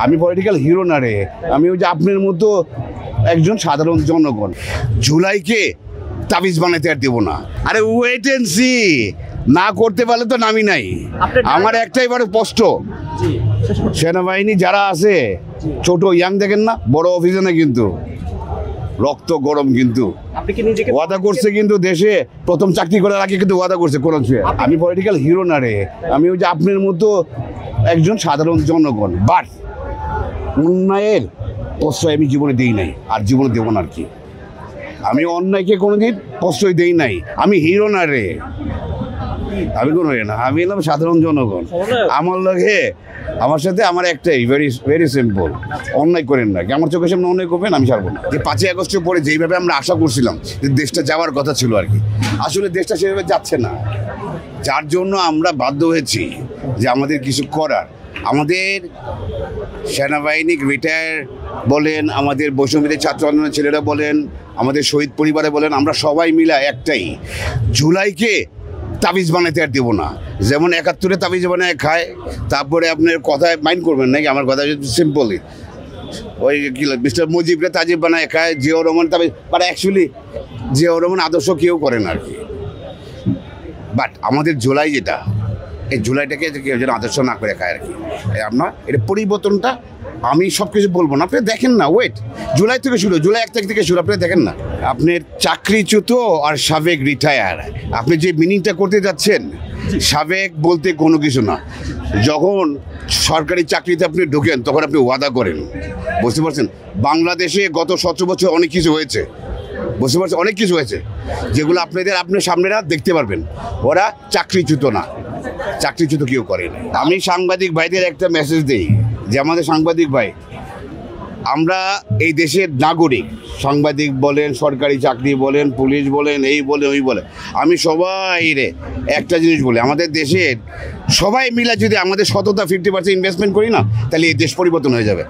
আমি political hero না রে, আমি ওই যে আপনার মতো একজন সাধারণ জনগণ। জুলাইকে তাবিজ বানাতে আর দেবো না। আরে ওয়েট এন্ড সি, না করতে পারলে তো নামি নাই। আমার একটাই বড় স্পষ্ট, সেনাবাহিনী যারা আছে ছোট ইয়াং দেখেন না, বড় অফিসে না, কিন্তু রক্ত গরম, কিন্তু ওয়াদা করছে, কিন্তু দেশে প্রথম চাকরি করার আগে কিন্তু ওয়াদা করছে কোরআন ছুঁয়ে। আমি পলিটিক্যাল হিরো না রে, আমি ওই যে আপনার মতো একজন সাধারণ জনগণ। বাট অন্যায়ের প্রশ্রয় আমি জীবনে দিই নাই, আর জীবনে দেবো না আর কি। আমি অন্যায়কে কোনোদিন প্রশ্রয় দিই নাই। আমি হিরো না রে, আমি কোনো না, আমি এলাম সাধারণ জনগণ। আমার লগে আমার সাথে আমার একটাই ভেরি সিম্পল, অন্যায় করেন না। আমার চোখের সামনে অন্যায় করবেন, আমি ছাড়বো না। যে 5ই আগস্টের পরে যেইভাবে আমরা আশা করছিলাম যে দেশটা যাওয়ার কথা ছিল আর কি, আসলে দেশটা সেভাবে যাচ্ছে না। যার জন্য আমরা বাধ্য হয়েছি যে আমাদের কিছু করার। আমাদের সেনাবাহিনী রিটায়ার বলেন, আমাদের বৈষম্যদের ছাত্র আন্দোলনের ছেলেরা বলেন, আমাদের শহীদ পরিবারে বলেন, আমরা সবাই মিলে একটাই, জুলাইকে তাবিজ বানাতে আর দেবো না। যেমন 71-এ তাবিজ বানায় খায়, তারপরে আপনার কথায় মাইন্ড করবেন নাকি, আমার কথা সিম্পলি ওই কি মিস্টার মুজিবরে তাজিব বানায় খায়, জিয়াউর রহমান তাবিজ, বাট অ্যাকচুয়ালি জিয়াউর রহমান আদর্শ কেউ করেন আর কি। বাট আমাদের জুলাই যেটা, এই জুলাইটাকে কেউ যেন আদর্শ না করে খায় আর কি। আপনার এটা পরিবর্তনটা আমি সব কিছু বলবো না, আপনি দেখেন না। ওয়েট, জুলাই থেকে শুরু, জুলাই 1 তারিখ থেকে শুরু, আপনি দেখেন না। আপনার চাকরিচ্যুত আর সাবেক রিটায়ার, আপনি যে মিনিংটা করতে যাচ্ছেন, সাবেক বলতে কোনো কিছু না। যখন সরকারি চাকরিতে আপনি ঢোকেন তখন আপনি ওয়াদা করেন, বুঝতে পারছেন? বাংলাদেশে গত 17 বছর অনেক কিছু হয়েছে, বুঝতে পারছেন, অনেক কিছু হয়েছে যেগুলো আপনার সামনেরা দেখতে পারবেন। ওরা চাকরিচ্যুত না, চাকরিচ্যুত কেউ করে না। আমি সাংবাদিক ভাইদের একটা মেসেজ দিই যে আমাদের সাংবাদিক ভাই, আমরা এই দেশের নাগরিক, সাংবাদিক বলেন, সরকারি চাকরি বলেন, পুলিশ বলেন, এই বলে ওই বলে, আমি সবাই রে একটা জিনিস বলি, আমাদের দেশের সবাই মিলে যদি আমাদের সততা 50% ইনভেস্টমেন্ট করি না, তাহলে এই দেশ পরিবর্তন হয়ে যাবে।